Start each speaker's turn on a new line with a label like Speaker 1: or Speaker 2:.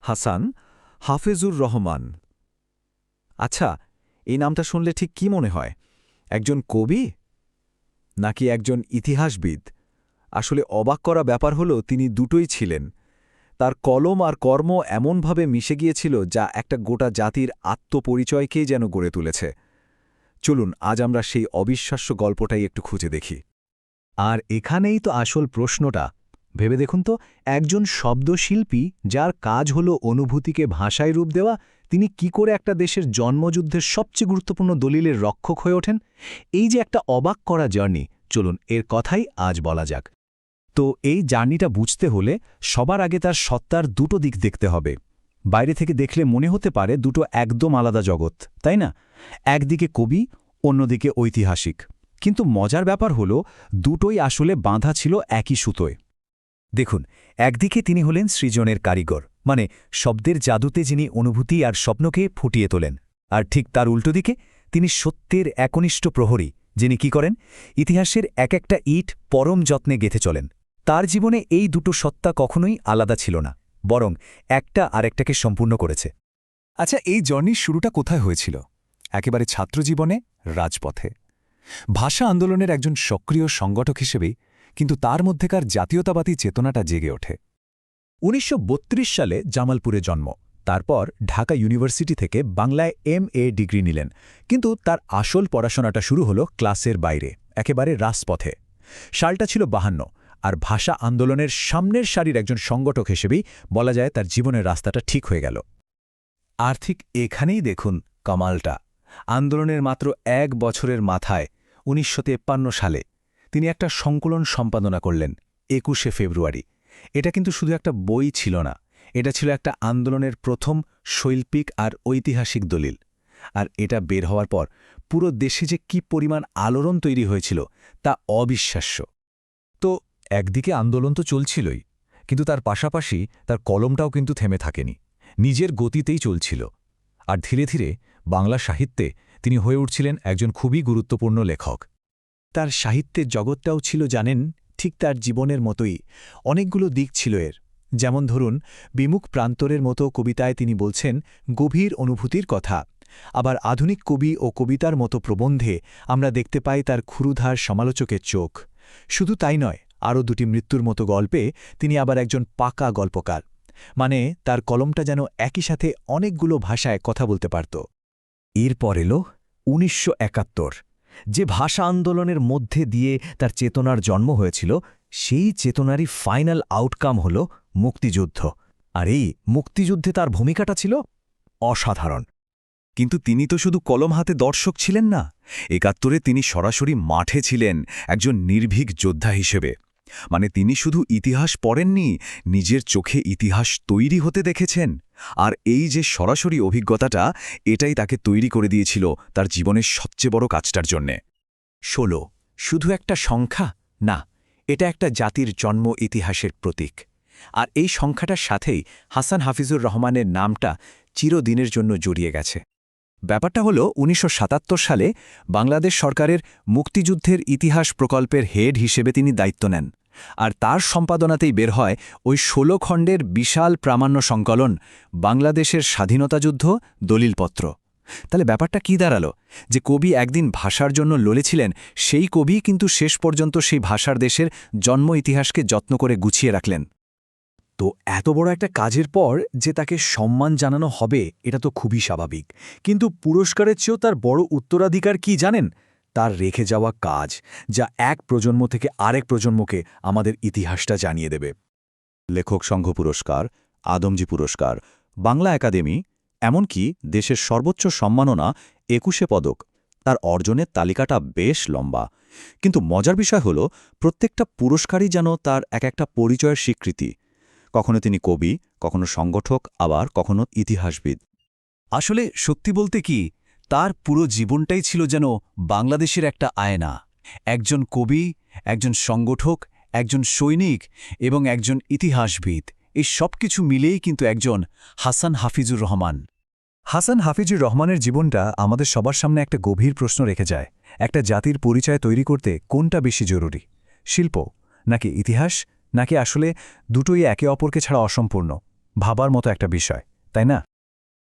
Speaker 1: হাসান হাফেজুর রহমান। আচ্ছা, এই নামটা শুনলে ঠিক কি মনে হয়? একজন কবি নাকি একজন ইতিহাসবিদ? আসলে অবাক করা ব্যাপার হলো তিনি দুটোই ছিলেন। তার কলম আর কর্ম এমনভাবে মিশে গিয়েছিল যা একটা গোটা জাতির আত্মপরিচয়কেই যেন গড়ে তুলেছে। চলুন আজ আমরা সেই অবিশ্বাস্য গল্পটাই একটু খুঁজে দেখি।
Speaker 2: আর এখানেই তো আসল প্রশ্নটা। ভেবে দেখুন তো, একজন শব্দশিল্পী যার কাজ হলো অনুভূতিকে ভাষায় রূপ দেওয়া, তিনি কি করে একটা দেশের জন্মযুদ্ধের সবচেয়ে গুরুত্বপূর্ণ দলিলের রক্ষক হয়ে ওঠেন? এই যে একটা অবাক করা জার্নি, চলুন এর কথাই আজ বলা যাক। তো এই জার্নিটা বুঝতে হলে সবার আগে তার সত্তার দুটো দিক দেখতে হবে। বাইরে থেকে দেখলে মনে হতে পারে দুটো একদম আলাদা জগৎ, তাই না? একদিকে কবি, অন্যদিকে ঐতিহাসিক। কিন্তু মজার ব্যাপার হল দুটোই আসলে বাঁধা ছিল একই সুতোয়। দেখুন, একদিকে তিনি হলেন সৃজনের কারিগর, মানে শব্দের জাদুতে যিনি অনুভূতি আর স্বপ্নকে ফুটিয়ে তোলেন। আর ঠিক তার উল্টো দিকে তিনি সত্যের একনিষ্ঠ প্রহরী, যিনি কি করেন, ইতিহাসের এক একটা ইট পরম যত্নে গেঁথে চলেন। তার জীবনে এই দুটো সত্তা কখনোই আলাদা ছিল না, বরং একটা আরেকটাকে সম্পূর্ণ করেছে।
Speaker 3: আচ্ছা, এই জার্নির শুরুটা কোথায় হয়েছিল? একেবারে ছাত্রজীবনে, রাজপথে। ভাষা আন্দোলনের একজন সক্রিয় সংগঠক হিসেবেই কিন্তু তার মধ্যেকার জাতীয়তাবাদী চেতনাটা জেগে ওঠে।
Speaker 2: ১৯৩২ সালে জামালপুরে জন্ম। তারপর ঢাকা ইউনিভার্সিটি থেকে বাংলায় MA ডিগ্রি নিলেন। কিন্তু তার আসল পড়াশোনাটা শুরু হলো ক্লাসের বাইরে, একেবারে রাজপথে। সালটা ছিল ৫২, আর ভাষা আন্দোলনের সামনের সারির একজন সংগঠক হিসেবেই বলা যায় তার জীবনের রাস্তাটা ঠিক হয়ে গেল।
Speaker 3: আর ঠিক এখানেই দেখুন কামালটা। আন্দোলনের মাত্র ১ বছরের মাথায় ১৯৫৩ সালে তিনি একটা সংকলন সম্পাদনা করলেন, ২১শে ফেব্রুয়ারি। এটা কিন্তু শুধু একটা বই ছিল না, এটা ছিল একটা আন্দোলনের প্রথম শৈল্পিক আর ঐতিহাসিক দলিল। আর এটা বের হওয়ার পর পুরো দেশে যে কি পরিমাণ আলোড়ন তৈরি হয়েছিল তা অবিশ্বাস্য।
Speaker 2: তো একদিকে আন্দোলন তো চলছিলই, কিন্তু তার পাশাপাশি তার কলমটাও কিন্তু থেমে থাকেনি, নিজের গতিতেই চলছিল। আর ধীরে ধীরে বাংলা সাহিত্যে তিনি হয়ে উঠছিলেন একজন খুবই গুরুত্বপূর্ণ লেখক। তার সাহিত্যের জগৎটাও ছিল, জানেন, ঠিক তার জীবনের মতোই। অনেকগুলো দিক ছিল এর। যেমন ধরুন, বিমুখ প্রান্তরের মতো কবিতায় তিনি বলছেন গভীর অনুভূতির কথা। আবার আধুনিক কবি ও কবিতার মতো প্রবন্ধে আমরা দেখতে পাই তার ক্ষুরুধার সমালোচকের চোখ। শুধু তাই নয়, আরও দুটি মৃত্যুর মতো গল্পে তিনি আবার একজন পাকা গল্পকার। মানে তার কলমটা যেন একই সাথে অনেকগুলো ভাষায় কথা বলতে পারত।
Speaker 4: এরপর এলো ১৯৭১, যে ভাষা আন্দোলনের মধ্যে দিয়ে তার চেতনার জন্ম হয়েছিল, সেই চেতনারই ফাইনাল আউটকাম হল মুক্তিযুদ্ধ। আর এই মুক্তিযুদ্ধে তার ভূমিকাটা ছিল অসাধারণ।
Speaker 3: কিন্তু তিনি তো শুধু কলম হাতে দর্শক ছিলেন না, ৭১-এ তিনি সরাসরি মাঠে ছিলেন একজন নির্ভীক যোদ্ধা হিসেবে। মানে তিনি শুধু ইতিহাস পড়েননি, নিজের চোখে ইতিহাস তৈরি হতে দেখেছেন। আর এই যে সরাসরি অভিজ্ঞতাটা, এটাই তাকে তৈরি করে দিয়েছিল তার জীবনের সবচেয়ে বড় কাজটার জন্যে।
Speaker 2: ১৬ শুধু একটা সংখ্যা না, এটা একটা জাতির জন্ম ইতিহাসের প্রতীক। আর এই সংখ্যাটার সাথেই হাসান হাফিজুর রহমানের নামটা চিরদিনের জন্য জড়িয়ে গেছে। ব্যাপারটা হলো ১৯৭৭ সালে বাংলাদেশ সরকারের মুক্তিযুদ্ধের ইতিহাস প্রকল্পের হেড হিসেবে তিনি দায়িত্ব নেন। আর তার সম্পাদনাতেই বের হয় ওই ১৬ খণ্ডের বিশাল প্রামাণ্য সংকলন, বাংলাদেশের স্বাধীনতাযুদ্ধ দলিলপত্র। তাহলে ব্যাপারটা কি দাঁড়ালো? যে কবি একদিন ভাষার জন্য লড়েছিলেন, সেই কবি কিন্তু শেষ পর্যন্ত সেই ভাষার দেশের জন্ম ইতিহাসকে যত্ন করে গুছিয়ে রাখলেন।
Speaker 4: তো এত বড় একটা কাজের পর যে তাকে সম্মান জানানো হবে, এটা তো খুবই স্বাভাবিক। কিন্তু পুরস্কারের চেয়েও তার বড় উত্তরাধিকার কি জানেন? তার রেখে যাওয়া কাজ, যা এক প্রজন্ম থেকে আরেক প্রজন্মকে আমাদের ইতিহাসটা জানিয়ে দেবে।
Speaker 3: লেখক সংঘ পুরস্কার, আদমজী পুরস্কার, বাংলা একাডেমি, এমনকি দেশের সর্বোচ্চ সম্মাননা ২১শে পদক। তার অর্জনের তালিকাটা বেশ লম্বা। কিন্তু মজার বিষয় হল, প্রত্যেকটা পুরস্কারই যেন তার এক একটা পরিচয়ের স্বীকৃতি। কখনো তিনি কবি, কখনো সংগঠক, আবার কখনো ইতিহাসবিদ।
Speaker 2: আসলে সত্যি বলতে কি, তার পুরো জীবনটাই ছিল যেন বাংলাদেশের একটা আয়না। একজন কবি, একজন সংগঠক, একজন সৈনিক এবং একজন ইতিহাসবিদ, এই সব কিছু মিলেই কিন্তু একজন হাসান হাফিজুর রহমান।
Speaker 4: হাসান হাফিজুর রহমানের জীবনটা আমাদের সবার সামনে একটা গভীর প্রশ্ন রেখে যায়। একটা জাতির পরিচয় তৈরি করতে কোনটা বেশি জরুরি, শিল্প নাকি ইতিহাস, নাকি আসলে দুটোই একে অপরকে ছাড়া অসম্পূর্ণ?
Speaker 3: ভাবার মতো একটা বিষয় তাই না?